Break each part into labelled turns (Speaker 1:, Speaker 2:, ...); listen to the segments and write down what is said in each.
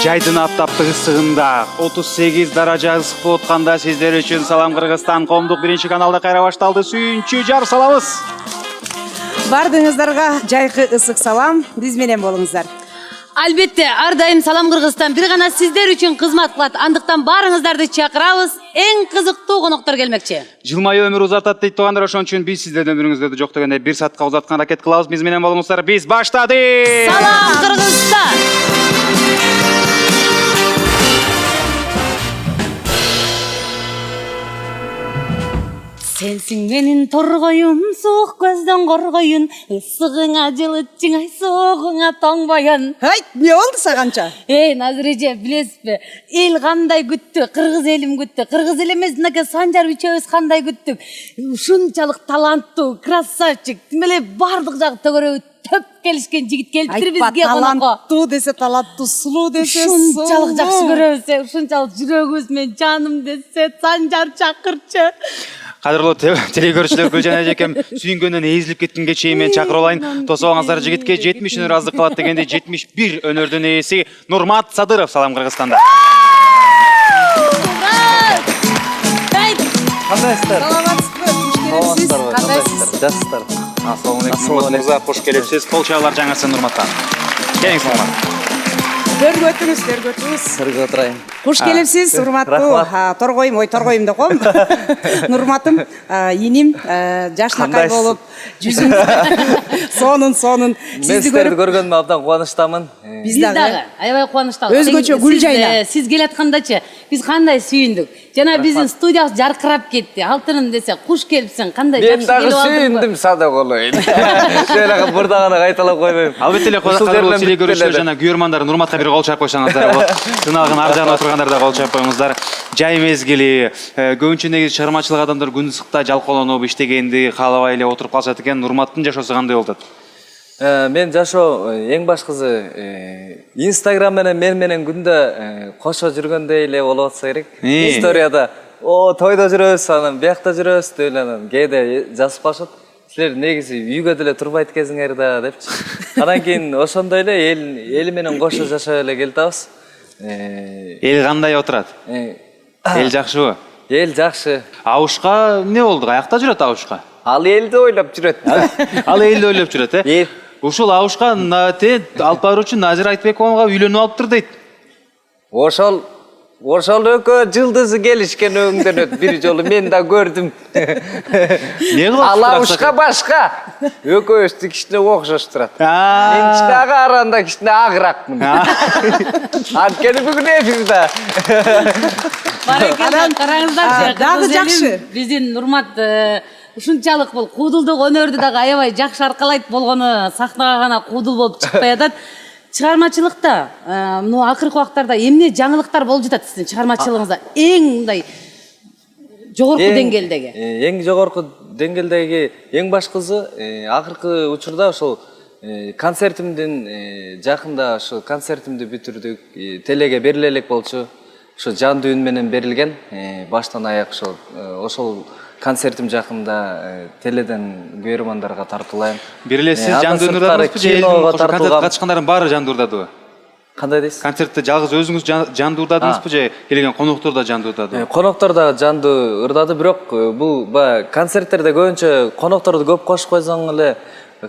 Speaker 1: Жайдын аптаптык ысыгында 38 даража ысык болуп атканда сиздер үчүн Салам Кыргызстан коомдук биринчи каналда кайра башталды. Сүйүнчү жар салабыз.
Speaker 2: Бардыңыздарга жайкы ысык салам, биз менен болуңуздар.
Speaker 3: Албетте, ар дайым Салам Кыргызстан бир гана сиздер үчүн кызмат кылат. Андыктан баарыңыздарды чакырабыз. Эң кызыктуу коноктор келмекчи.
Speaker 1: Жылмайы өмүр узартат дейт туугандар, ошон үчүн биз сиздердин өмүрүңүздө жок дегенде 1 саатка узарткан аракет кылабыз. Биз менен болуңуздар. Биз баштадык.
Speaker 3: Салам Кыргызстан. Сенсиң менин торгоюм, суук көздөн коргоюн, ысыгыңа жылытчың, ай соогуңа тоңбоюн.
Speaker 2: Хайт, не болду саганча?
Speaker 3: Назыр эже, билесизби? Эл кандай күттү, кыргыз элим күттү. Кыргыз эл эмес, мынакей Санжар үчөөбүз кандай күттүк. Ушунчалык таланттуу, красавчик, тим эле бардык жагы төгөрөбү төп келишкен жигит келиптир бизге конокко.
Speaker 2: Таланттуу десе таланттуу, сулуу десе сулуу.
Speaker 3: Ушунчалык жакшы көрөбүз, ушунчалык жүрөгүбүз менен жаным десе Санжар чакырчы.
Speaker 1: Кадырлуу телекөрүүчүлөр, Гүлжан эжекем сүйүнгөндөн эзилип кеткенге чейин мен чакырып алайын. Тособоңуздар, жигитке 70 өнөр аздык кылат дегенде 71 өнөрдүн ээси Нурмат Садыров Салам Кыргызстанда.
Speaker 4: Кандайсыздар?
Speaker 2: Саламатсызбы? Кандайсыз?
Speaker 4: Жақсыздар.
Speaker 1: Ассалому алейкум. Кош келипсиз. Кол чаалар жаңысы Нурматтан. Келиңиз Нурмат.
Speaker 2: Көргөтүңүз.
Speaker 4: Сырга отырайын.
Speaker 2: Куш келипсиз, урматтуу торгоюм, деп коем. Нурматым, иним, жашнакай болуп, жүзүң сонун.
Speaker 4: Мен сиздерди көргөнүмө абдан кубанычтамын.
Speaker 3: Биз дагы аябай кубанычтабыз.
Speaker 2: Өзгөчө Гүлжайна.
Speaker 3: Сиз келаткандачы биз кандай сүйүндүк. Жана биздин студиябыз жаркырап кетти. Алтыным десе, куш келипсиң, кандай жакшы келип алдың.
Speaker 4: Мен дагы сүйүндүм, сада болоюн. Шöyle мурда гана кайталап койбойм.
Speaker 1: Албетте эле кадырлуу телекөрүүчүлөр жана күйөрмандар, Нурматка бир кол чаап койсоңуздар болот. Сыналгын ар жагына отургандар да кол чаап коюңуздар. Жай мезгили, көбүнчө негизи чыгармачылык адамдар күн ысыкта жалкоолонуп иштегенди каалабай эле отуруп калышат экен. Нурматтын жашоосу кандай болуп атат?
Speaker 4: Мен жашоо эң башкысы Инстаграм менен күндө кошо жүргөндөй эле болуп атса керек. Историяда тойдо жүрөбүз, анан биякта жүрөбүз деп эле кээде жазып калышат. Силер негизи үйгө деле турбайт кезиңер да депчи. Анан кийин ошондой эле эл менен кошо жашап эле келатабыз.
Speaker 1: Эл кандай отурат? Эл жакшыбы?
Speaker 4: Эл жакшы.
Speaker 1: Абушка эмне болду? Каякта жүрөт Абушка?
Speaker 4: Ал элди ойлоп жүрөт.
Speaker 1: Ал элди ойлоп жүрөт, э? Ушул Абушка алып баруучу Назир Айтбековага үйлөнүп алыптыр дейт.
Speaker 4: Ошол экөө жылдызы келишкен өңдөнөт бир жолу, мен да көрдүм.
Speaker 1: Не кылат?
Speaker 4: Ал Абушка башка. Экөөбүздү кичине окшоштурат. Мен кичине аранда кичине агыракмын. Анткени бүгүн эфирде.
Speaker 3: Караңыздарчы,
Speaker 2: дагы жакшы.
Speaker 3: Биздин Нурмат ушунчалык бул куудулдук өнөрдү дагы аябай жакшы аркалайт болгону сахнага гана куудул болуп чыкпай атат. Чыгармачылыкта, акыркы убактарда эмне жаңылыктар болуп жатат сиздин чыгармачылыгыңызда? Эң мындай жогорку деңгээлдеги.
Speaker 4: Эң жогорку деңгээлдеги эң башкысы акыркы учурда ошол концертимдин жакында ошо концертимди бүтүрдүк, телеге бериле элек болчу. Ошо жандуу үн менен берилген, баштан аяк ошол концертим жакында теледен көрөрмандарга тартуулайм.
Speaker 1: Бир эле сиз жандуу урдадыңызбы же концертке катышкандардын баары жандуу урдадыбы?
Speaker 4: Кандай дейсиз?
Speaker 1: Концертте жалгыз өзүңүз жандуу урдадыңызбы же келген коноктор да жандуу урдадыбы?
Speaker 4: Коноктор да жандуу урдады, бирок бул концерттерде көбүнчө конокторду көп кошуп койсоң эле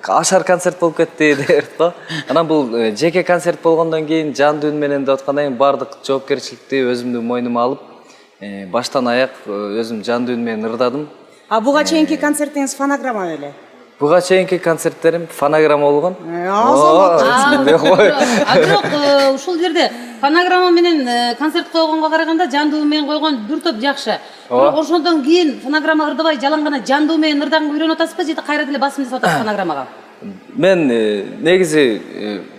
Speaker 4: ашар концерт болуп кетти дейт го. Анан бул жеке концерт болгондон кийин жандуу үн менен деп аткандан кийин бардык жоопкерчиликти өзүмдүн мойнума алып, баштан аяк өзүм жандуу үн менен ырдадым.
Speaker 2: Буга чейинки концертиңиз фонограмма беле?
Speaker 4: Буга чейинки концерттерим фонограмма болгон.
Speaker 3: Бирок ушул жерде фонограмма менен концерт койгонго караганда жандуу менен койгон бир топ жакшы. Бирок ошондон кийин фонограмма ырдабай жалаң гана жандуу менен ырдаганга үйрөнүп атасызбы же кайра деле басым жасап атасыз фонограммага?
Speaker 4: Мен негизи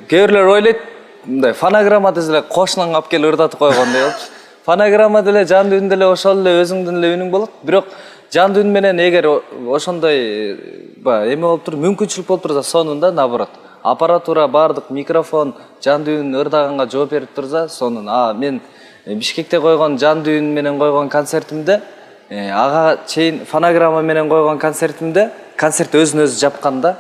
Speaker 4: кээ бирлер ойлойт, мындай фонограмма десе эле кошунан алып келип ырдатып койгон деп болчу. Фонограмма деле жандуу үн деле ошол эле өзүңдүн эле үнүң болот. Бирок жандуу үн менен эгер ошондой эме болуп туруп, мүмкүнчүлүк болуп турса, сонун да, наоборот. Аппаратура, бардык микрофон, жандуу үн ырдаганга жооп берип турса, сонун. Мен Бишкекте койгон жандуу үн менен койгон концертимде, ага чейин фонограмма менен койгон концертимде, концерт өзүн өзү жапкан да.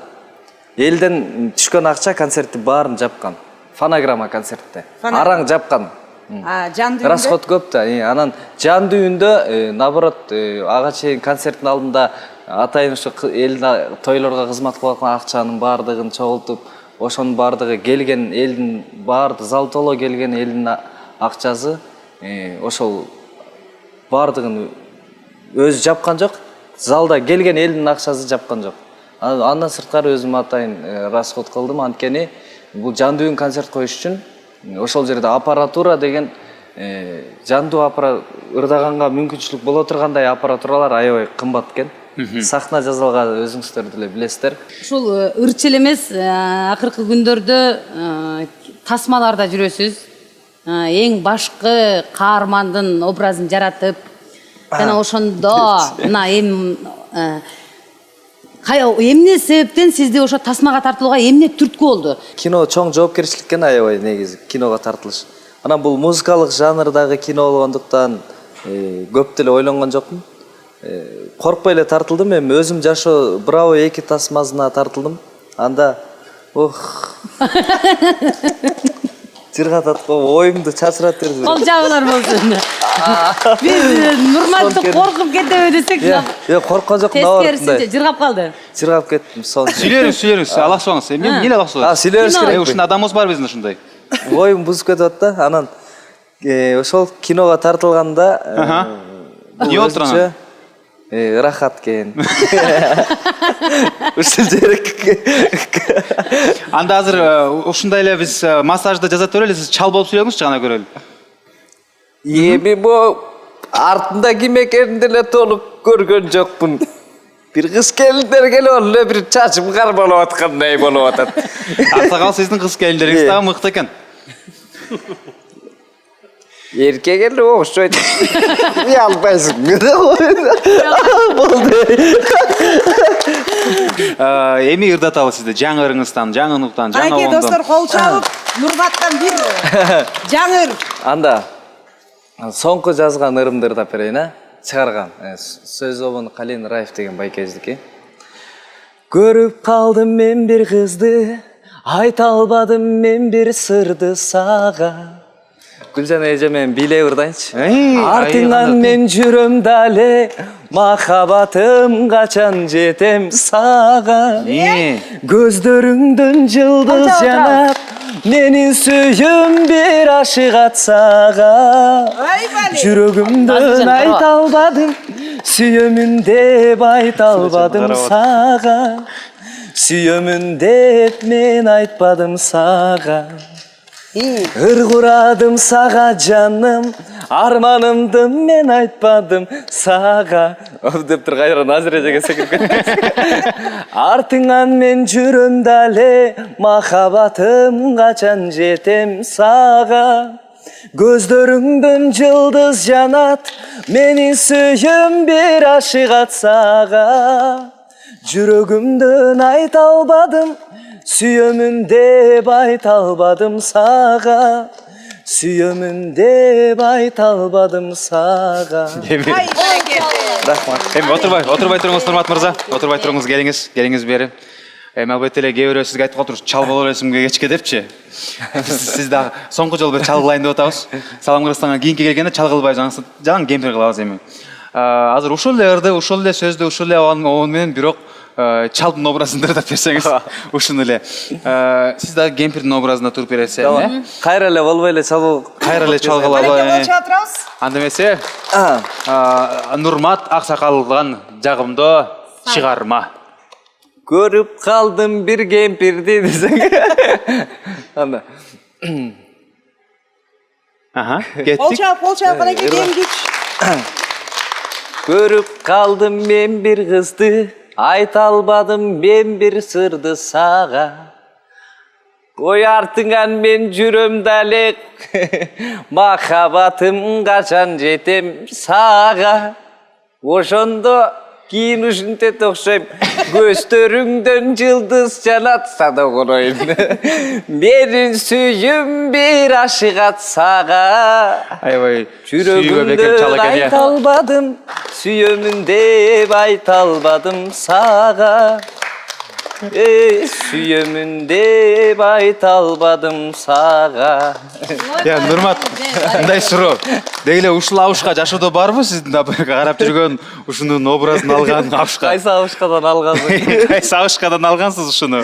Speaker 4: Элден түшкөн акча концертти баарын жапкан. фонограмма концертте.
Speaker 2: Фонограмма.
Speaker 4: Араң жапкан.
Speaker 2: Жан дүйүндө
Speaker 4: Расход көп да. Анан жан дүйүндө наоборот ага чейин концерттин алдында атайын ушу элдин тойлорго кызмат кылып аткан акчанын баардыгын чогултуп, ошонун баардыгы келген элдин баарды зал толо келген элдин акчасы ошол баардыгын өзү жапкан жок. Залда келген элдин акчасы жапкан жок. Андан сырткары өзүм атайын расход кылдым, анткени бул жан дүйүн концерт коюш үчүн ошол жерде аппаратура деген жандуу ырдаганга мүмкүнчүлүк боло тургандай аппаратуралар аябай кымбат экен. Сахна жасалган өзүңүздөр деле билесиздер.
Speaker 3: Ушул ырчы эле эмес, акыркы күндөрдө тасмаларда жүрөсүз. Эң башкы каармандын образын жаратып, жана ошондо мына эмне себептен сизди ошо тасмага тартууга эмне түрткү болду?
Speaker 4: Кино чоң жоопкерчилик экен аябай негизи киного тартылыш. Анан бул музыкалык жанрдагы кино болгондуктан көп деле ойлонгон жокмун. Коркпой эле тартылдым, эми өзүм жашоо Браво 2 тасмасына тартылдым. Анда жыргатат го, оюмду чачырат берди.
Speaker 3: Кол жабылар болсун. Биз Нурматты коркуп кетеби десек,
Speaker 4: Жок, корккон жокмун, наоборот.
Speaker 3: тескерисинче жыргап калды.
Speaker 4: Жыргап кеттим.
Speaker 1: Сүйлөңүз, алаксыбаңыз. Мен эмне алаксыбайсыз?
Speaker 4: Сүйлөбүш керек.
Speaker 1: Ушундай адамыбыз бар биздин ушундай.
Speaker 4: Оюм бузуп кетип атты. Анан ошол киного тартылганда
Speaker 1: эмне болуптур анан?
Speaker 4: Рахат экен. Ушул жерек.
Speaker 1: Анда азыр ушундай эле биз массажды жазат берели, сиз чал болуп сүйлөңүзчү, гана көрөлү.
Speaker 4: Эми бу артында ким экенин деле толук көргөн жокмун. Бир кыз келиндер келип эле бир чачым кармалап аткандай болуп атат.
Speaker 1: Аксакал, сиздин кыз келиндериңиз дагы мыкты экен.
Speaker 4: Эркек эле окшойт. Уялбайсың. Болду.
Speaker 1: Эми ырдаталы сизди жаңы ырыңыздан, жаңы нуктан, жаңы
Speaker 2: Кайке
Speaker 1: оңдон.
Speaker 2: достор, кол чабып, Нурматтан бир жаңы ыр.
Speaker 4: Анда соңку жазган ырымды ырдап берейин, чыгарган. Сөз обону Калин Раев деген байкездики. Көрүп калдым мен бир кызды, айта албадым мен бир сырды сага. Гүлжан эже мен бийлеп ырдайынчы. Артыңан мен жүрөм дале, махабатым качан жетем сага. Көздөрүңдөн жылдыз жанат, менин сүйүм бир ашыгат сага. Жүрөгүмдөн айта албадым, сүйөмүн деп айта албадым сага. Сүйөмүн деп мен айтпадым сага. Ыр курадым сага жаным, арманымды мен айтпадым сага. Деп тур кайрадан Азыр эжеге секирип кетти. Артыңан мен жүрөм дале, махабатым качан жетем сага. Көздөрүңдөн жылдыз жанат, менин сүйүм бир ашыгат сага. Жүрөгүмдөн айта албадым, сүйөмүн деп айта албадым сага. Сүйөмүн деп айта албадым сага.
Speaker 1: Рахмат. Эми отурбай туруңуз, Нурмат мырза. Отурбай туруңуз, келиңиз бери. Албетте эле кээ бирөө сизге айтып калыптыр, чал боло бересиңби кечке депчи. Сиз дагы соңку жолу бир чал кылайын деп атабыз. Салам Кыргызстанга кийинки келгенде чал кылбай жаңы кемпир кылабыз эми. Азыр ушул эле ырды, ушул эле сөздү, ушул эле оон менен бирок чалдын образын ырдап берсеңиз, ушуну эле. Сиз дагы кемпирдин образында туруп бересиз, э?
Speaker 4: Кайра эле болбой эле чал.
Speaker 1: Кайра эле чал кылалы.
Speaker 2: Кол чабып турабыз.
Speaker 1: Анда эмесе, Нурмат Аксакалдан жагымдуу чыгарма.
Speaker 4: Көрүп калдым бир кемпирди десең. Анда.
Speaker 1: Кеттик.
Speaker 2: Кол чабып, кайке кемдик.
Speaker 4: Көрүп калдым мен бир кызды, айта албадым мен бир сырды сага. Ой артыңан мен жүрөм дале, махабатым качан жетем сага. Ошондо кийин ушинтет окшойм, көздөрүңдөн жылдыз жанат сада короюн. Менин сүйүм бир ашыгат сага.
Speaker 1: Аябай
Speaker 4: Жүрөгүмдөн айта албадым, сүйөмүн деп айта албадым сага. Sүйемін деп айта албадым саға.
Speaker 1: Я Нурмат, мындай суроо. Дейле ушул абышка жашоодо барбы сиздин карап жүргөн ушунун образын алган абышка?
Speaker 4: Кайсы абышкадан алгансың?
Speaker 1: Кайсы абышкадан алгансыз ушуну?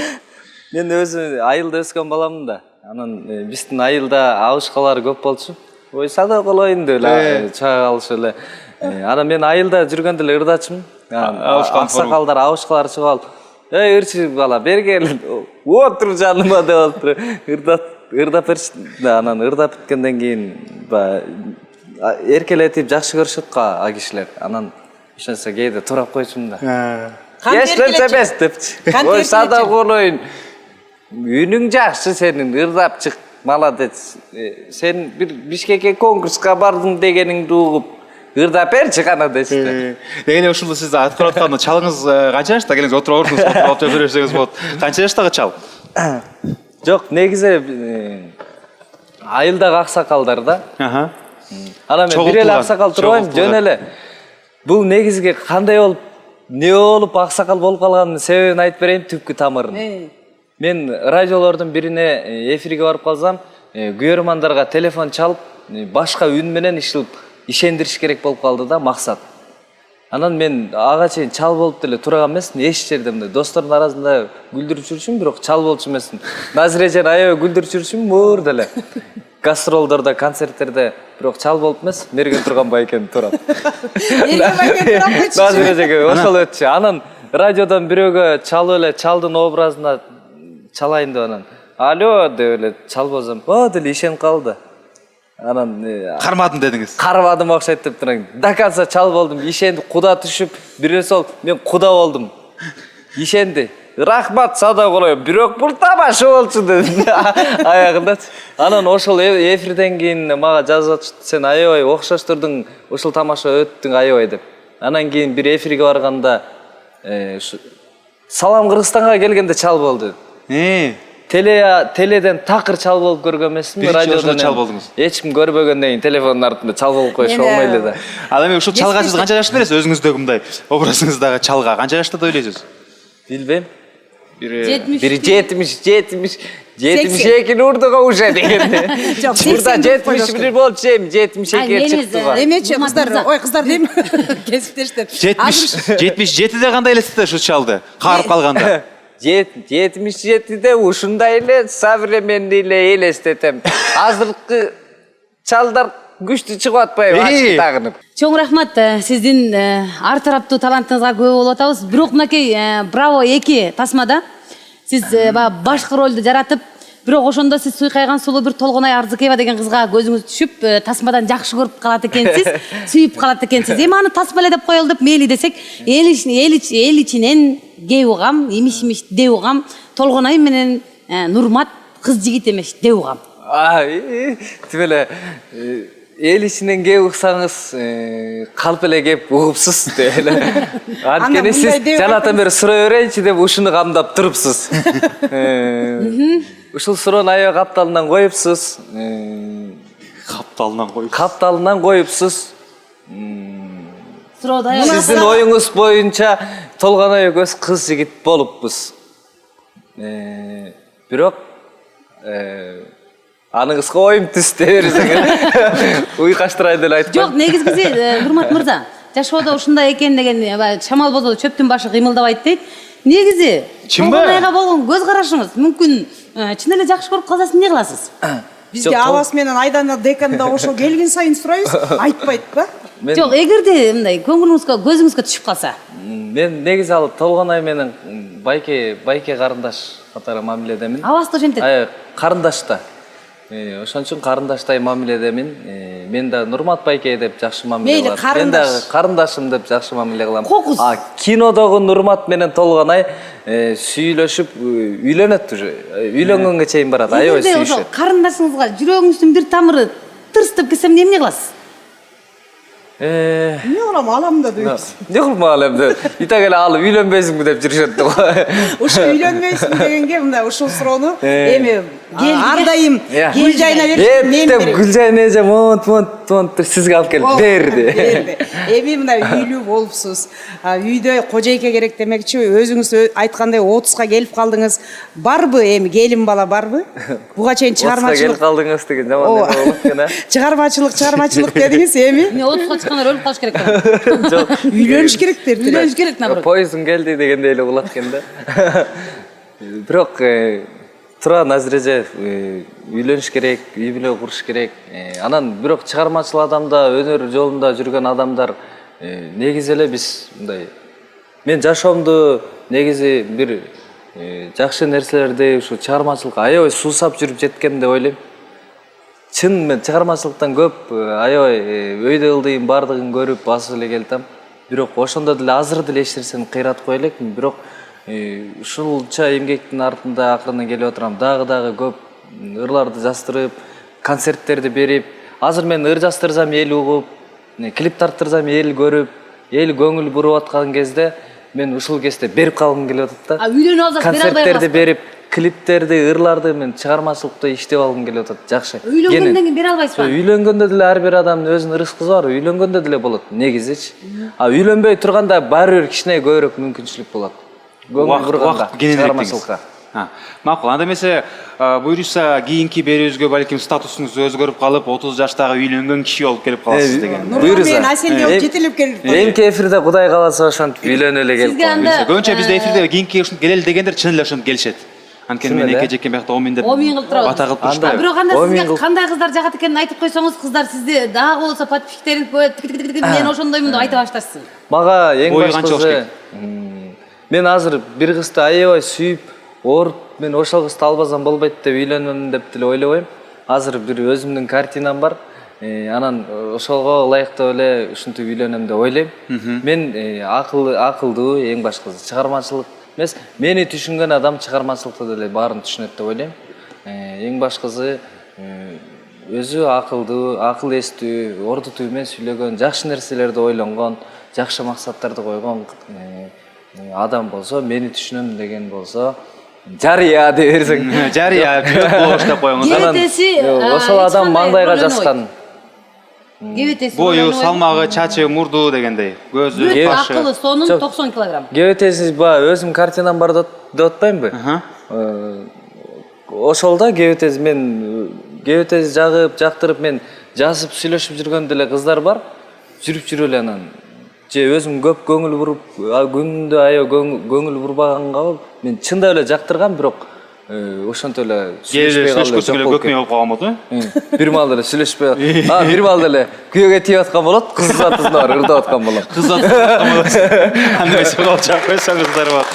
Speaker 4: Мен өзүм айылда өскөн баламын да. Анан биздин айылда абышкалар көп болчу. Ой сада колоюн деп эле чыга алышы эле. Анан мен айылда жүргөндө эле ырдачымын. Аксакалдар абышкалар чыгып алып, "Эй ырчы бала, бери кел. Отур жаныма" деп алыптыр. Ырдап берчи. Анан ырдап бүткөндөн кийин эркелетип жакшы көрүшөт го а кишилер. Анан ошонсо кээде турап койчумун да. Эчлеп эмес депчи. Ой сада колоюн. Үнүң жакшы сенин, ырдап чык. Молодец. Сен бир Бишкекке конкурска бардың дегениңди угуп, ырдап берчи кана дешти.
Speaker 1: Дейле ушул сиз аткарып аткан чалыңыз канча жашта? Келиңиз отуруп алыңыз, отуруп алып берсеңиз болот. Канча жаштагы чал?
Speaker 4: Жок, негизи айылдагы аксакалдар да. Анан мен бир эле аксакал турбайм, жөн эле. Бул негизги кандай болуп, эмне болуп аксакал болуп калганын себебин айтып берейин, түпкү тамырын. Мен радиолордун бирине эфирге барып калсам, күйөрмандарга телефон чалып, башка үн менен ишендириш керек болуп калды да, максат. Анан мен ага чейин чал болуп деле турган эмесмин, эч жерде мындай достордун арасында күлдүрүп жүрчүмүн, бирок чал болчу эмесмин. Назирежен аябай күлдүрүп жүрчүмүн, мөр деле. Гастролдордо, концерттерде, бирок чал болуп эмес, мерген турган байкен турат.
Speaker 2: Мерген байкен турап койчу.
Speaker 4: Назирежеге ошол өтчү. Анан радиодон бирөөгө чалып эле чалдын образына чалайын деп анан алло деп эле чалбасам, о деле ишенип калды. Анан
Speaker 1: Кармадым дедиңиз.
Speaker 4: Кармадым окшойт деп турам. До конца чал болдум, ишенди, куда түшүп, бирөө сол мен куда болдум. Ишенди. Рахмат сада колой, бирок бул тамаша болчу деди. Аягында. Анан ошол эфирден кийин мага жазып атышты, сен аябай окшоштурдуң, ошол тамаша өттүң аябай деп. Анан кийин бир эфирге барганда Салам Кыргызстанга келгенде чал болду. Теледен такыр чал болуп көргөн эмесмин, радиодон
Speaker 1: чал болдуңуз.
Speaker 4: Эч ким көрбөгөндөн кийин телефондун артында чал болуп коюш болмой эле да.
Speaker 1: Ал эми ушул чалга сиз канча жашта бересиз? Өзүңүздөгү мындай образыңыздагы чалга канча жашта деп ойлойсуз?
Speaker 4: Билбейм.
Speaker 3: Бири
Speaker 4: 72 урдуга уже дегенде. Урда 71 болчу эми 72 чыкты го.
Speaker 2: Эмечи кыздар, ой кыздар дейм. Кесиптештер.
Speaker 1: 77де кандай элестетет ушу чалды? Каарып калганда.
Speaker 4: 77-де ушундай эле современный эле элестетем. Азыркы чалдар күчтүү чыгып атпайбы, ачык тагынып.
Speaker 3: Чоң рахмат, сиздин ар тараптуу талантыңызга күбө болуп атабыз. Бирок мынакей Браво 2 тасмада сиз башкы ролду жаратып, бирок ошондо сиз суйкайган сулуу бир Толгонай Арзыкеева деген кызга көзүңүз түшүп, тасмадан жакшы көрүп калат экенсиз, сүйүп калат экенсиз. Эми аны тасма эле деп коелу деп мейли десек, эл ичинен кей угам, имиш деп угам, Толгонай менен Нурмат кыз жигит эмес деп угам.
Speaker 4: Тип эле эл ичинен кеп уксаңыз, калп эле кеп угупсуз деп эле. Анткени сиз жанатан бери сурай берейинчи деп ушуну камдап турупсуз. Ушул суроону аябай капталынан коюпсуз. Капталынан коюпсуз. Сиздин оюңуз боюнча Толгонай экөөбүз кыз жигит болуппуз. Бирок аныңызга оюм түстө берсеңиз уйкаштырайын деп айтып.
Speaker 3: Жок, негизгиси Нурмат мырза, жашоодо ушундай экен деген шамал болсо чөптүн башы кыймылдабайт дейт. Негизи Толгонайга болгон көз карашыңыз мүмкүн чын эле жакшы көрүп калсаңыз эмне кыласыз?
Speaker 2: Бизде Авас менен Айдана деканда ошо келген сайын сурайбыз, айтпайт ба?
Speaker 3: Жок, эгерде мындай көңүлүңүзгө, көзүңүзгө түшүп калса.
Speaker 4: Мен негизи ал Толгонай менен байке карындаш катары мамиледемин.
Speaker 3: Авасты ошентет.
Speaker 4: Карындаш да. Ошон үчүн карындаштай мамиледемин. Мен да Нурмат байке деп жакшы мамиле кылам. Мен да карындашым деп жакшы мамиле кылам. Кинодогу Нурмат менен Толгонай сүйүлөшүп үйлөнөт уже. Үйлөнгөнгө чейин барат. Аябай сүйүшөт.
Speaker 3: Карындашыңызга жүрөгүңүздүн бир тамыры тырс деп келсем эмне кыласыз?
Speaker 2: Не кылам, алам да дейбиз.
Speaker 4: Не кылма алам деп. Итак эле алып үйлөнбөйсүңбү деп жүрүшөт го.
Speaker 2: Ушу үйлөнбөйсүң дегенге мындай ушул суроону эми ар дайым Гүлжайна берип мен
Speaker 4: деп Гүлжайна эже монт апартаменттер сизге алып келип берди.
Speaker 2: Эми мына үйлүү болупсуз. Үйдө кожойке керек демекчи, өзүңүз айткандай 30га келип калдыңыз. Барбы эми келин бала барбы? Буга чейин
Speaker 4: Келип
Speaker 2: чыгармачылык
Speaker 4: калдыңыз деген жаман эме болот экен, а?
Speaker 2: чыгармачылык дедиңиз эми?
Speaker 3: Эмне 30га чыккандар өлүп калыш керек.
Speaker 4: Жок.
Speaker 2: Үйлөнүш керектер.
Speaker 3: Үйлөнүш керек наоборот.
Speaker 4: Поездың келді дегенде эле болот экен да. Бирок Туран азиреже үйлөнүш керек, үй бүлө куруш керек. Анан бирок чыгармачыл адамда, өнөр жолунда жүргөн адамдар негизи эле биз мындай мен жашоомду негизи бир жакшы нерселерди ушу чыгармачылыкка аябай суусап жүрүп жеткем деп ойлойм. Чын мен чыгармачылыктан көп аябай өйдө ылдыйм бардыгын көрүп басып эле келдим. Бирок ошондо деле азыр деле эч нерсени кыйратып кое элекмин. Бирок ушунча эмгектин артында акырын келип отурам. Дагы көп ырларды жастырып, концерттерди берип, азыр мен ыр жастырсам эл угуп, клип тарттырсам эл көрүп, эл көңүл буруп аткан кезде мен ушул кезде берип калгым келип атат да.
Speaker 3: Үйлөнүп алсак бере албай
Speaker 4: Концерттерди берип, клиптерди, ырларды мен чыгармачылыкта иштеп алгым келип атат. Жакшы.
Speaker 3: Үйлөнгөндөн кийин бере албайсызбы?
Speaker 4: Үйлөнгөндө деле ар бир адамдын өзүнүн рызкысы бар. Үйлөнгөндө деле болот, негизичи. Үйлөнбөй турганда баары бир кичине көбүрөөк мүмкүнчүлүк болот. Көңүл бурганда чыгармачылыкка.
Speaker 1: Макул. Анда эмесе буюрса кийинки берүүбүзгө балким статусуңуз өзгөрүп калып, 30 жаштагы үйлөнгөн киши болуп келип каласыз деген.
Speaker 2: Нурган менен Аселге жетелеп келип.
Speaker 4: Эмки эфирде Кудай кааласа ошентип үйлөнүп эле келип калам.
Speaker 1: Көбүнчө бизде эфирде кийинки ушинтип келели дегендер чын эле ошентип келишет. Анткени мен эке жеке биякта 10 миң деп
Speaker 3: 10 миң кылып турабыз.
Speaker 1: Бата кылып туруштайбы.
Speaker 3: Бирок анда сизге кандай кыздар жагат экенин айтып койсоңуз, кыздар сизди дагы болсо подписчиктериңиз мен ошондоймун деп айта баштарсыз.
Speaker 4: Мага эң
Speaker 1: Бою канча болуш
Speaker 4: башкысы мен азыр бир кызды аябай сүйүп, ооруп, мен ошол кызды албасам болбойт деп үйлөнөм деп деле ойлобойм. Азыр бир өзүмдүн картинам бар. Анан ошого ылайыктуу эле ушинтип үйлөнөм деп ойлойм. Мен акылдуу, эң башкысы чыгармачылык эмес, мени түшүнгөн адам чыгармачылыкты деле баарын түшүнөт деп ойлойм. Эң башкысы өзү акылдуу, акыл эстүү, орду түү менен сүйлөгөн, жакшы нерселерди ойлонгон, жакшы максаттарды койгон адам болсо, мени түшүнөм деген болсо, жарыя деп берсең.
Speaker 1: Жарыя блог деп коюңуз.
Speaker 3: Кебетеси
Speaker 4: Ошол адам маңдайга жазган.
Speaker 3: Кебетеси
Speaker 1: Бою, салмагы, чачы, мурду дегендей. Көзү, башы.
Speaker 3: акылы сонун 90 килограмм.
Speaker 4: Кебетеси өзүм картинам бар деп атпаймынбы? Ошолда кебетеси мен кебетеси жагып, жактырып мен жазып сүйлөшүп жүргөн деле кыздар бар. Жүрүп эле анан же өзүм көп көңүл буруп, күндө аябай көңүл бурбаганга мен чындап эле жактыргам, бирок ошонтип эле сүйлөшпөй калды.
Speaker 1: Сүйлөшпөй көкмөй болуп калган болду.
Speaker 4: Бир маал деле сүйлөшпөй. Бир маал деле күйөөгө тийип аткан болот, кыз затысына бар ырдап аткан болот.
Speaker 1: Кыз аткан болот. Анда эмес болчак койсоңуздар бар.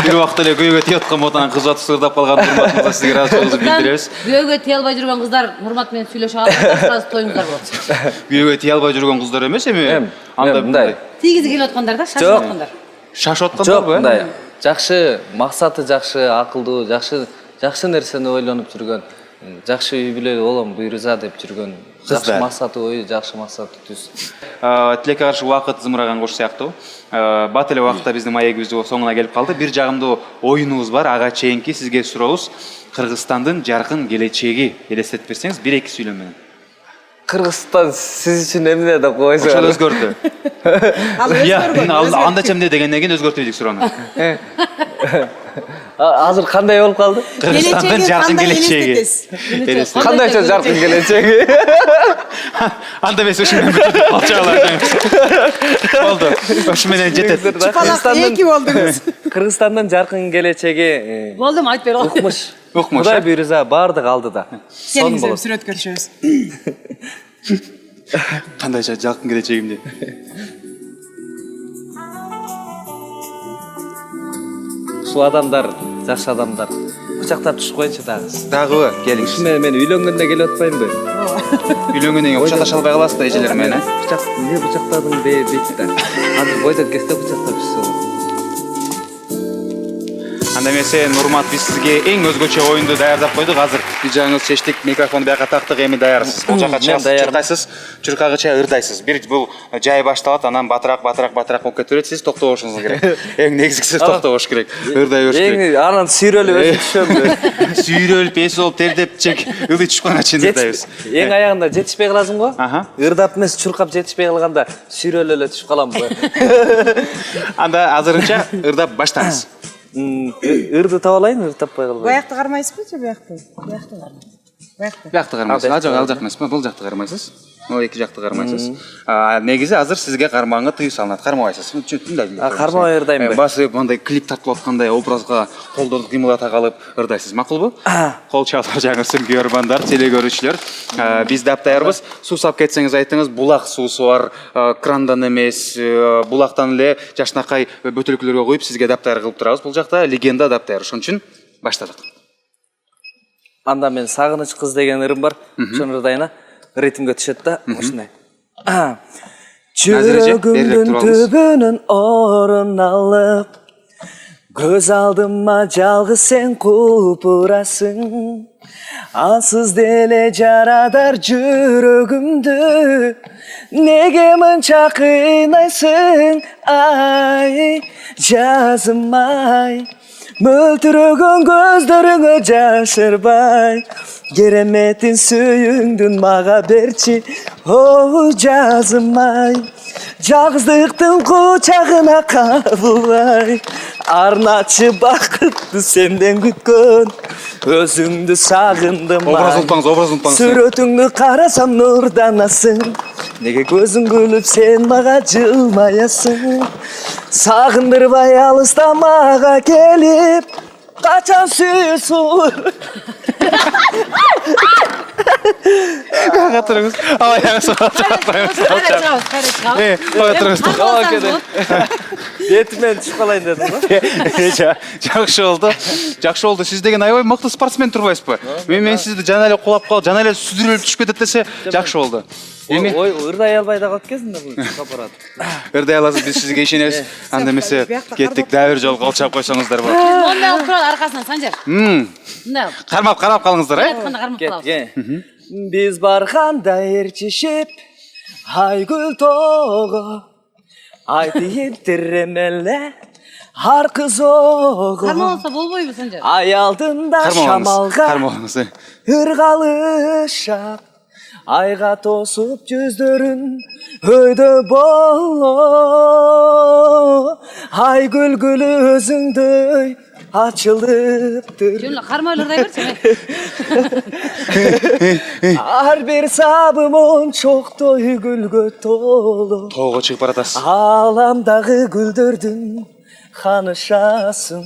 Speaker 1: Бир убакта эле күйөөгө тийип аткан болот, анан кыз заты ырдап калган урматыңызга сизге ыраазычылыгыбызды билдиребиз.
Speaker 3: Күйөөгө тие албай жүргөн кыздар Нурмат менен сүйлөшө алсаңыз тоюңуздар болот.
Speaker 1: Күйөөгө тие албай жүргөн кыздар эмес эми.
Speaker 4: Анда мындай.
Speaker 3: Тийгизи келип аткандар да, шашылып аткандар.
Speaker 1: Шашып аткандар
Speaker 4: Жок, мындай. Жакшы, максаты жакшы, акылдуу, жакшы нерсени ойлонуп жүргөн, жакшы үй бүлө болом буйруза деп жүргөн, жакшы максаты ой, жакшы максаты түз.
Speaker 1: Тилекке каршы убакыт зымыраган кош сыяктуу. Бат эле убакытта биздин маегибиз соңуна келип калды. Бир жагымдуу оюнубуз бар, ага чейинки сизге сурообуз. Кыргызстандын жаркын келечеги элестетип берсеңиз, 1-2 сүйлөм менен.
Speaker 4: Кыргызстан сиз үчүн эмне деп койсоң?
Speaker 1: Ошол өзгөрдү.
Speaker 2: Ал өзгөргөн.
Speaker 1: Андача эмне дегенден кийин өзгөртүп ийдик суроону.
Speaker 4: Азыр кандай болуп калды?
Speaker 1: Кыргызстандын жаркын келечеги.
Speaker 4: Кандайча жаркын келечеги?
Speaker 1: Анда эмес ушу менен бүтүп калчалар. Болду. Ушу менен жетет.
Speaker 2: Чыпалак эки болдуңуз.
Speaker 4: Кыргызстандын жаркын келечеги
Speaker 3: Болдум, айтып бер.
Speaker 4: укмуш.
Speaker 1: Укмуш.
Speaker 4: Кудай буйруза баардыгы алдыда.
Speaker 2: Келиңиз сүрөт көрүшөбүз.
Speaker 1: Кандайча жаркын келечегимди.
Speaker 4: Ушул адамдар, жакшы адамдар. Кучактап түшүп коеюнчу дагы.
Speaker 1: Дагыбы келиңиз.
Speaker 4: Ушу менен мен үйлөнгөндө келип атпаймынбы?
Speaker 1: Үйлөнгөндөн кийин кучакташа албай каласыз да эжелер менен.
Speaker 4: Эмне бычактадың дейт да. Азыр бойдон кезде бычактап түшсө болот.
Speaker 1: Анда Анда эмесе Нурмат, биз сизге эң өзгөчө оюнду даярдап койдук. Азыр биз жаңыз чечтик, микрофонду бияка тактык, эми даярсыз. Бул жака чыккайсыз, чуркагыча ырдайсыз. Бир бул жай башталат, анан батыраак болуп кете берет. Сиз токтобошуңуз керек. Эң негизгиси токтобош керек. Ырдай бериш керек.
Speaker 4: Анан сүйрөлүп өзү түшөм.
Speaker 1: Сүйрөлүп, эс болуп, тердеп чек, ылдый түшкөнгө чейин ырдайбыз.
Speaker 4: Эң аягында жетишпей каласың го? Ырдап эмес, чуркап жетишпей калганда сүйрөлүп эле түшүп калам го.
Speaker 1: Анда азырынча ырдап баштаңыз.
Speaker 4: Ырды таап алайын, ырды таппай калбайм.
Speaker 2: Буякты кармайсызбы же буякты? Буякты кармайсыз.
Speaker 1: Буякты кармайсыз. Ал жак эмеспи? Бул жакты кармайсыз. О, эки жакты кармайсыз. Негизи азыр сизге кармагanga тыюу салынат. Кармабайсыз.
Speaker 4: Кармабай ырдайм.
Speaker 1: Басып, мындай клип тартып аткандай образга колдорду кыймылдата калып ырдайсыз. Макулбу? Кол чалып жаңырсын көрөрмандар, телекөрүүчүлөр. Биз дап даярбыз. Суу сап кетсеңиз айтыңыз, булак суусу бар, крандан эмес, булактан эле жашнакай бөтөлкөлөргө коюп сизге дап даяр кылып турабыз. Бул жакта легенда дап даяр. Ошон үчүн баштадык.
Speaker 4: Анда мен сагыныч кыз деген ырым бар. Ошону ырдайына. Ритмге түшөт да, ушундай. Жүрөгүмдүн түбүнөн орун алып, көз алдыма жалгыз сен купурасың. Ансыз деле жарадар жүрөгүмдү, неге мынча кыйнайсың, ай, жазым ай. Мөлтүрөгөн көздөрүңө жашырбай, кереметин сүйүңдүн мага берчи, о жазым ай. Жалгыздыктын кучагына кабылбай, арначы бакытты сенден күткөн, өзүңдү сагындым ай.
Speaker 1: Образ унутпаңыз.
Speaker 4: Сүрөтүңдү карасам нурданасың, неге көзүң күлүп сен мага жылмаясың. Сагындырбай алыста мага келип, качан сүйсүң.
Speaker 1: Кага турыңыз. Алайыңыз.
Speaker 4: Бетимен түшүп калайын дедим го.
Speaker 1: Жакшы болду. Жакшы болду. Сиз деген аябай мыкты спортсмен турбайсызбы? Мен сизди жана эле кулап калып, жана эле сүдүрөлүп түшүп кетет десе, жакшы болду.
Speaker 4: Эми ой, ырдай албай да калып кезинде бул аппарат.
Speaker 1: Ырдай аласыз, биз сизге ишенебиз. Анда эмесе кеттик, дагы бир жолу кол чап койсоңуздар болот.
Speaker 3: Мондай алып турат аркасынан Санжар. Мындай.
Speaker 1: Карап калыңыздар,
Speaker 3: Айтканда кармап калабыз.
Speaker 4: Биз барганда эрчишип, айгүл тоого, айтып тиремеле, ар кыз ого.
Speaker 3: Кармабаса болбойбу Санжар?
Speaker 4: Ай алдында шамалга ыргалышап, айга тосуп жүздөрүн өйдө боло. Айгүл гүлү өзүңдөй ачылыптыр.
Speaker 3: Жөн кармай ырдай берчи.
Speaker 4: Ар бир сабым ончоктой гүлгө толо.
Speaker 1: Тоого чыгып баратасыз.
Speaker 4: Аламдагы гүлдөрдүн ханышасың.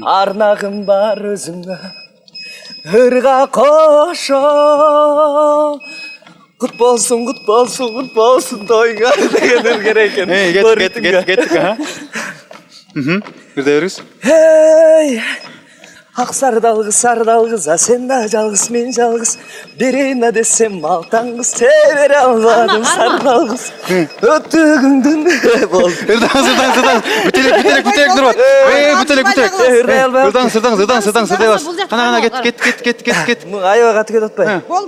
Speaker 4: Арнагым бар өзүңө, ырга кошо. Кут болсун тоюңа деген ыр керек экен.
Speaker 1: Кеттик. Ырдай бериңиз.
Speaker 4: Эй, ак сардалгыз, а сен да жалгыз, мен жалгыз. Бирине десем алтаңгыз, себере албадым сардалгыз. Өттүгүңдүн бол.
Speaker 1: Ырдаңыз. Бүтелек турат. Бүтелек.
Speaker 4: Ырдай албай.
Speaker 1: Ырдаңыз. Кана кет.
Speaker 4: Аябай каты кетип атпайбы?
Speaker 2: Бол.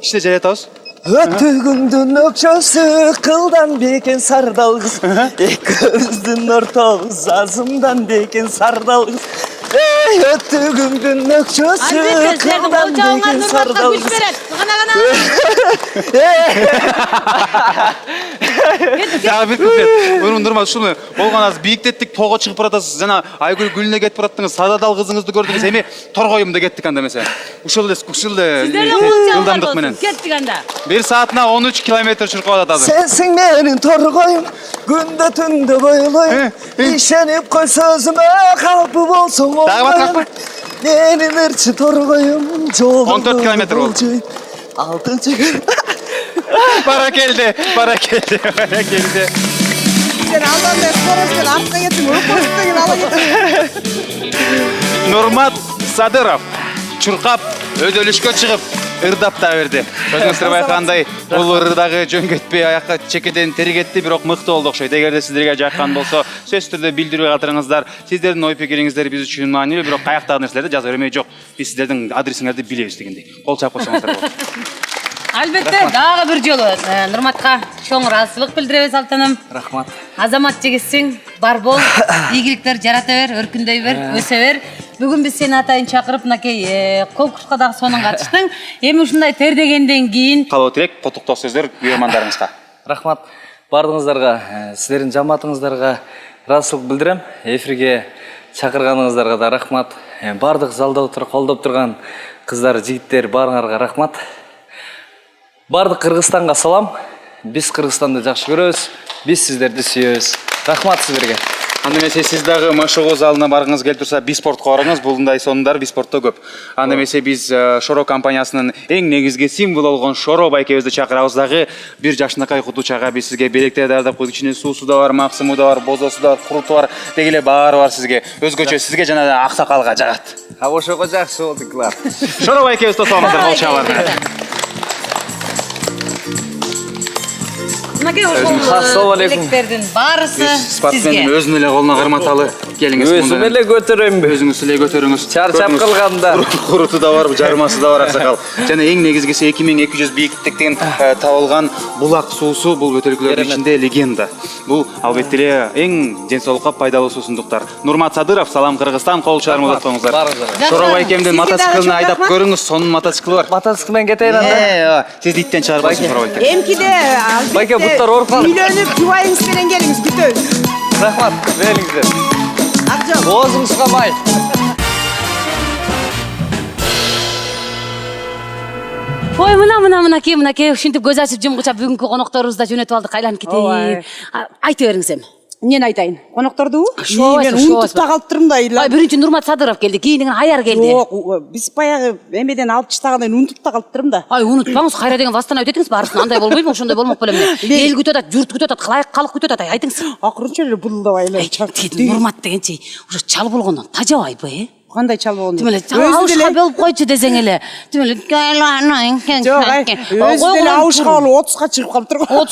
Speaker 1: Иште жайратабыз.
Speaker 4: Өттүгүңдүн өкчөсү кылдан бекен сардалгыз. Экөөбүздүн ортобуз азымдан бекен сардалгыз. Эй, өттүгүңдүн өкчөсү кылдан бекен сардалгыз.
Speaker 1: Дагы бир куплет. Нурмат, ушуну болгон аз бийиктеттик, тоого чыгып баратасыз. Жана Айгүл гүлүнө кетип бараттыңыз, сададал кызыңызды көрдүңүз. Эми торгоюмда кеттик анда эмесе. Ушул эле ылдамдык менен.
Speaker 3: Кеттик анда.
Speaker 1: 1 саатына 13 километр чуркап атат азыр.
Speaker 4: Сенсиң менин торгоюм, күндө түндө бойлойм. Ишенип кой сөзүмө, калпы болсоң
Speaker 1: Дагы батыракпы?
Speaker 4: Менин ырчы торгоюм, жолу
Speaker 1: 14 километр болду.
Speaker 4: 6-чы.
Speaker 1: Бара келди.
Speaker 2: Сен алданда скоростьтен артка кеттиң, өкмөсүп деген ала кеттиң.
Speaker 1: Нурмат Садыров чуркап, өйдөлүшкө чыгып, ырдап да берди. Өзүңүздөр байкагандай бул ыр дагы жөн кетпей аякка чекеден тери кетти, бирок мыкты болду окшойт. Эгерде сиздерге жаккан болсо, сөзсүз түрдө билдирүү калтырыңыздар. Сиздердин ой пикириңиздер биз үчүн маанилүү, бирок каяктагы нерселерди жаза бермей жок. Биз сиздердин адресиңерди билебиз дегендей. Кол чаап койсоңуздар болот.
Speaker 3: Албетте, дагы бир жолу Нурматка чоң ыраазычылык билдиребиз Алтыным.
Speaker 4: Рахмат.
Speaker 3: Азамат жигитсиң, бар бол, ийгиликтер жарата бер, өркүндөй бер, өсө бер. Бүгүн биз сени атайын чакырып, мынакей конкурска дагы сонун катыштың. Эми ушундай тердегенден кийин
Speaker 1: Калоо тилек, котуктоо сөздөр күйөрмандарыңызга.
Speaker 4: Рахмат. Бардыңыздарга, сіздердің жамаатыңыздарга ыраазычылык билдирем. Эфирге чакырганыңыздарга да рахмат. Бардык залда отуруп колдоп турган кыздар, жигиттер баарыңарга рахмат. Бардык Кыргызстанга салам. Биз Кыргызстанды жакшы көрөбүз. Биз сиздерди сүйөбүз. Рахмат сиздерге.
Speaker 1: Анда эмесе сиз дагы машыгуу залына баргыңыз келип турса, Биспортко барыңыз. Булундай сонундар Биспортто көп. Анда эмесе биз Шоро компаниясынын эң негизги символу болгон Шоро байкебизди чакырабыз дагы. Бир жашынакай кутучага биз сизге белектер даярдап койдук. Ичинде суусу да бар, максымы да бар, бозосу да бар, куруту бар, деги эле баары бар сизге. Өзгөчө сизге жана аксакалга жагат.
Speaker 4: Ошого жакшы болдуклар.
Speaker 1: Шоро байкебиз тосоңуздар, кол чабыңыздар.
Speaker 3: мынакей
Speaker 4: Ассалам алейкум.
Speaker 3: электердин баарысы
Speaker 1: Спортсмендин
Speaker 3: сизге.
Speaker 1: өзүнүн эле колуна карматалы. Келиңиз
Speaker 4: Өзүм эле көтөрөмбү.
Speaker 1: Өзүңүз эле көтөрүңүз.
Speaker 4: Чарчап калганда.
Speaker 1: Куруту да бар, жармасы да бар аксакал. Жана эң негизгиси 2200 бийиктиктен табылган булак суусу бул бөтөлкөлөрдүн ичинде легенда. Бул албетте эле эң ден соолукка пайдалуу суусундуктар. Нурмат Садыров, салам Кыргызстан, кол чыгармалап атпаңыздар.
Speaker 4: Барыңыздар.
Speaker 1: Шоро байкемдин
Speaker 2: Сизге дагы
Speaker 1: мотоциклин
Speaker 2: чоң
Speaker 1: айдап
Speaker 2: рахмат.
Speaker 1: көрүңүз, сонун мотоцикли бар.
Speaker 4: Мотоцикл менен кетейин анда.
Speaker 1: Сиз иттен чыгарбайсыз Шоро байке.
Speaker 2: Эмкиде
Speaker 4: Байке, буттар ооруп калды.
Speaker 2: үйлөнүп жубайыңыз менен келиңиз, күтөбүз.
Speaker 4: Рахмат. Бериңиздер.
Speaker 2: Акжол.
Speaker 4: Оозуңузга май.
Speaker 3: Ой, мынакей ушинтип көз ачып жумгуча бүгүнкү конокторубузду да жөнөтүп алдык, айланып кетейин. Айта бериңиз эми.
Speaker 2: Эмнени айтайын? Коноктордубу?
Speaker 3: Шообайсың,
Speaker 2: Мен унутуп да калып турмун да.
Speaker 3: Ай, биринчи Нурмат Садыров келди, кийин Аяр келди.
Speaker 2: Жок, биз баягы эмеден алып таштагандан унутуп да калып турмун да.
Speaker 3: Ай, унутпаңыз, кайра деген восстановить этиңиз баарысын. Андай болбойбу, ошондой болмок белем. Эл күтүп атат, журт күтүп атат, калык күтүп атат, айтыңыз.
Speaker 2: Акырынча эле булдабай эле.
Speaker 3: Нурмат дегенчи уже чал болгондон тажабайбы?
Speaker 2: Кандай чал болгон?
Speaker 3: Тим эле ауышка болуп койчу десең эле. Тим эле
Speaker 2: Жок, өзү деле ауышка болуп 30га чыгып калып турган.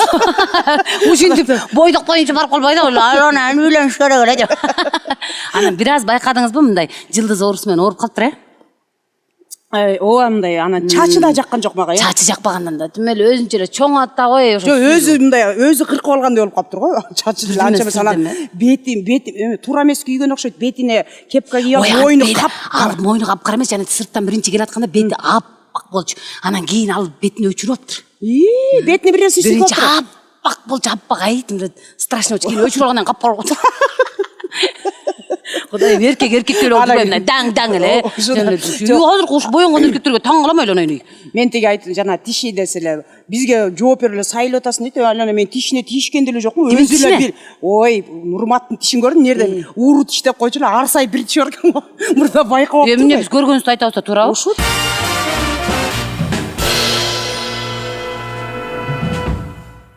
Speaker 3: ушинтип бойдок боюнча барып калбайдыбы, анан үйлөнүш керек эле деп. Анан бир аз байкадыңызбы, мындай жылдыз оорусу менен ооруп калыптыр,
Speaker 2: Ооба мындай, анан чачы да жаккан жок мага,
Speaker 3: Чачы жакпагандан да. Тим эле өзүнчө эле чоң ат да кой.
Speaker 2: Жок, өзү мындай, өзү кыркып алгандай болуп калыптыр го. Чачы деле анча эмес, анан бети туура эмес кийген окшойт. Бетине кепка кийип, мойну
Speaker 3: ал мойну капкара эмес, жана сырттан биринчи келатканда бети аппак болчу. Анан кийин ал бетин өчүрүп аптыр.
Speaker 2: Бетине бир нерсе
Speaker 3: Биринчи
Speaker 2: сүйүп
Speaker 3: аппак болчу, аппак, ай, тим эле страшно болчу. Кийин өчүрүп алгандан капкара болчу. Кудайым, эркек эле болду, даң эле. Азыр уш боёнгон эркектерге таң калам айланайын.
Speaker 2: Мен тиги айттым, жана тиши деле бизге жооп берип эле сайылып атасың дейт. Айлана мен тишине тиишкен деле жокмун. Өзү эле бир. Ой, Нурматтын тишин көрдүм, нерден ууру тиш деп койчу эле, арсай бир тиш бар экен го. Мурда байкап
Speaker 3: Эмне биз көргөнүбүздү айтабыз да, туурабы?
Speaker 2: Ушут.